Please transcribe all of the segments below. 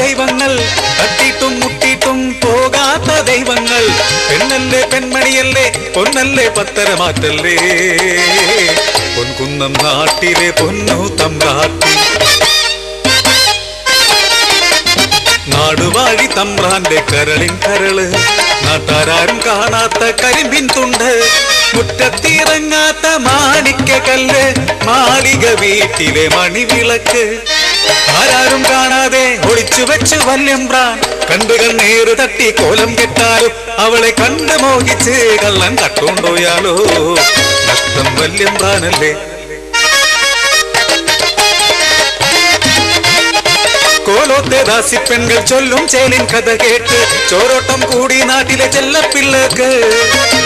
ദൈവങ്ങൾ, തട്ടിട്ടും മുട്ടിട്ടും പോകാത്ത ദൈവങ്ങൾ. പെണ്ണല്ലേ പെൺമണിയല്ലേ പൊന്നല്ലേ പത്തരമാറ്റല്ലേ, പൊൻകുന്നം നാട്ടിലെ പൊന്നു തമ്പ്രാട്ടി. നാടുവാഴി തമ്പ്രാന്റെ കരളിൻ കരള്, നാട്ടാരും കാണാത്ത കരിമ്പിൻ തുണ്ട്, മുറ്റത്തിറങ്ങാത്ത മാണിക്ക കല്ല്, മാളിക വീട്ടിലെ മണിവിളക്ക്. ആരാരും കാണാതെ ഒളിച്ചു വെച്ച് വല്യമ്പ്രാൻ, കണ്ടു കണ്ണേറ് തട്ടി കോലം കെട്ടാലോ, അവളെ കണ്ട് മോഹിച്ച് കള്ളൻ തട്ടുകൊണ്ടോയാലോ, നഷ്ടം വല്യമ്പ്രാനല്ലേ. കോലോത്തെ ദാസിപ്പെൺകൾ ചൊല്ലും ചേലിൻ കഥ കേട്ട് ചോരോട്ടം കൂടി നാട്ടിലെ ചെല്ലപ്പിള്ളക്ക്.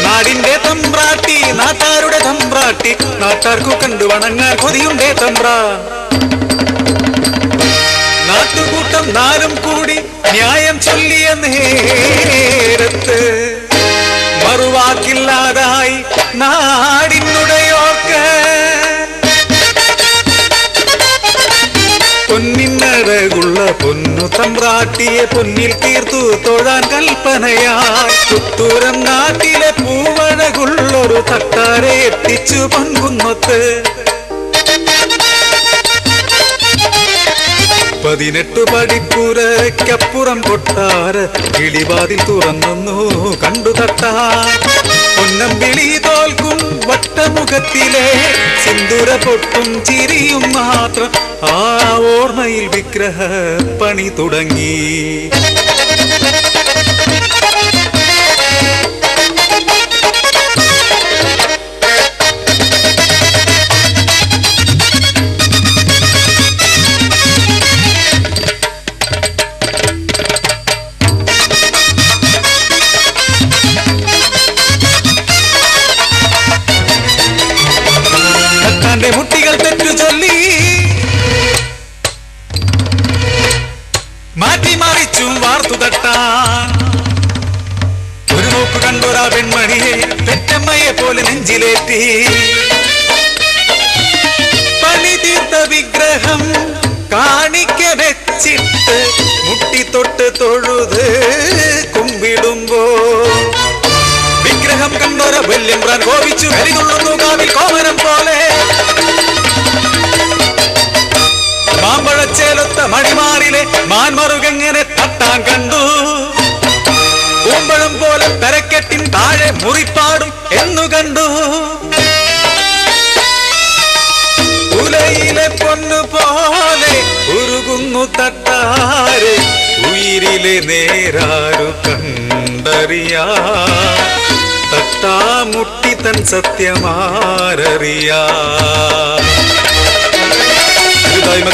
നാടിന്റെ തമ്പ്രാട്ടി നാട്ടാരുടെ തമ്പ്രാട്ടി, നാട്ടാർക്കു കണ്ടു വണങ്ങാൻ കൊതിയുണ്ടേ തമ്പ്രാ. നാട്ടുകൂട്ടം നാലും കൂടി ന്യായം ചൊല്ലിയ നേരത്ത് മറുവാക്കില്ലാതായി നാടിനുടയോർക്ക്. പൊന്നിനഴകുള്ള പൊന്നു തമ്പ്രാട്ടിയെ പൊന്നിൽ തീർത്തു തൊഴാൻ കൽപ്പനയായി, പുത്തൂരം നാട്ടിലെ പൂവഴകുള്ളൊരു തട്ടാരെ എത്തിച്ചു പൊൻകുന്നത്ത്. 18 പടിപ്പുരയ്ക്കപ്പുറം കൊട്ടാര കിളിവാതിൽ തുറന്നു കണ്ടു തട്ടാൻ. പൊന്നം വിളി തോൽക്കും വട്ടമുഖത്തിലെ സിന്ദൂര പൊട്ടും ചിരിയും മാത്രം ആ ഓർമ്മയിൽ വിഗ്രഹ പണി തുടങ്ങി. മുട്ടികൾ തെറ്റു ചൊല്ലി മാറ്റി മറിച്ചും വാർത്തു തട്ടാൻ. ഒരു നോക്ക് കണ്ടൊരാ പെൺമണിയെ പെറ്റമ്മയെ പോലെ നെഞ്ചിലേറ്റി. പണി തീർത്ത വിഗ്രഹം കാണിക്ക വെച്ചിട്ട് മുട്ടിത്തൊട്ട് തൊഴുത് കുമ്പിടുമ്പോ വിഗ്രഹം കണ്ടൊര വല്യമ്പ്രാൻ കോപിച്ചു കരിതുള്ളുന്നു കാവിൽ കോമരം പോലെ. മാമ്പഴച്ചേലൊത്ത മണിമാറിലെ മാൻമറുകെങ്ങനെ തട്ടാൻ കണ്ടു. പൂമ്പഴം പോലെ തരക്കെട്ടിൻ താഴെ മുറിപ്പാടും എന്നു കണ്ടു. ഉലയിലെ പൊന്നു പോലെ ഉരുകുന്നു തട്ടാരെ, ഉയിരിലെ നേരാരു കണ്ടറിയാ. തട്ടാ മുട്ടി തൻ സത്യമാരറിയാ.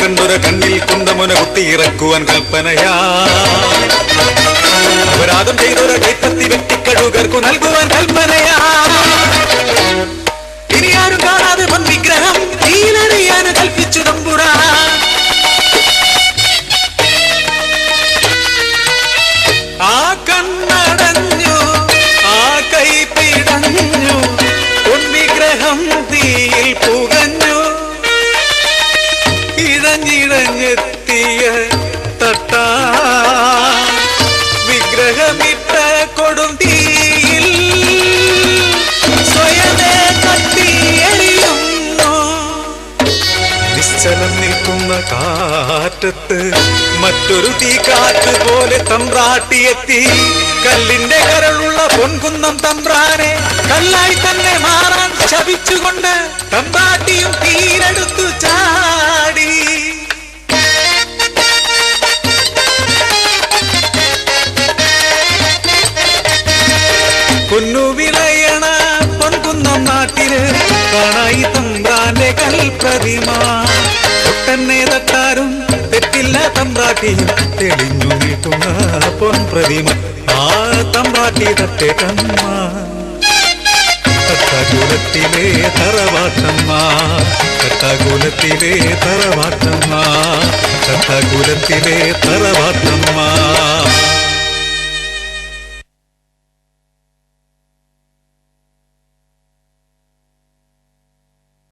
കണ്ടൊര കണ്ണിൽ കുണ്ടമുന കുത്തി ഇറക്കുവാൻ കൽപ്പനയാ. അപരാധം ചെയ്തൊര കൈപ്പത്തി വെട്ടിക്കഴുകർക്കു നൽകുവാൻ കൽപ്പനയാ. ഇനി ആരും കാണാതെ പൊൻ വിഗ്രഹം തീയിലറിയാൻ കൽപ്പിച്ചു തമ്പുരാ. ആ കണ്ണടഞ്ഞു ആ കൈ പിടഞ്ഞു, പൊൻ വിഗ്രഹം തീയിൽ പുകഞ്ഞു. ഇഴഞ്ഞിഴഞ്ഞെത്തിയ തട്ടാ വിഗ്രഹമിട്ട കൊടും തീയിൽ സ്വയമേ കത്തിയെറിയുന്നു. നിശ്ചലം നിൽക്കുന്ന കാറ്റത്ത് മറ്റൊരു തീക്കാറ്റ് പോലെ തമ്പ്രാട്ടിയെത്തി. കല്ലിന്റെ കരളുള്ള പൊൻകുന്നം തമ്പ്രാനെ കല്ലായി തന്നെ മാറാൻ ശപിച്ചുകൊണ്ട് തമ്പ്രാട്ടിയും തീരെടുത്തു ചാടി. പൊന്നു വിളയണ പൊൻകുന്നം നാട്ടില് കാണായി തമ്പ്രാന്റെ കൽപ്രതിമ. ഒട്ടന്നെ തട്ടാരും തെറ്റില്ല തമ്പ്രാട്ടിയും തെളിഞ്ഞു നീട്ടുന്ന പൊൻപ്രതിമ. ആ തമ്പ്രാട്ടി തട്ടേട്ടമ്മ, തട്ടകുലത്തിലെ തറവാട്ടമ്മ, തട്ടകുലത്തിലെ തറവാട്ടമ്മ, തട്ടകുലത്തിലെ തറവാട്ടമ്മ.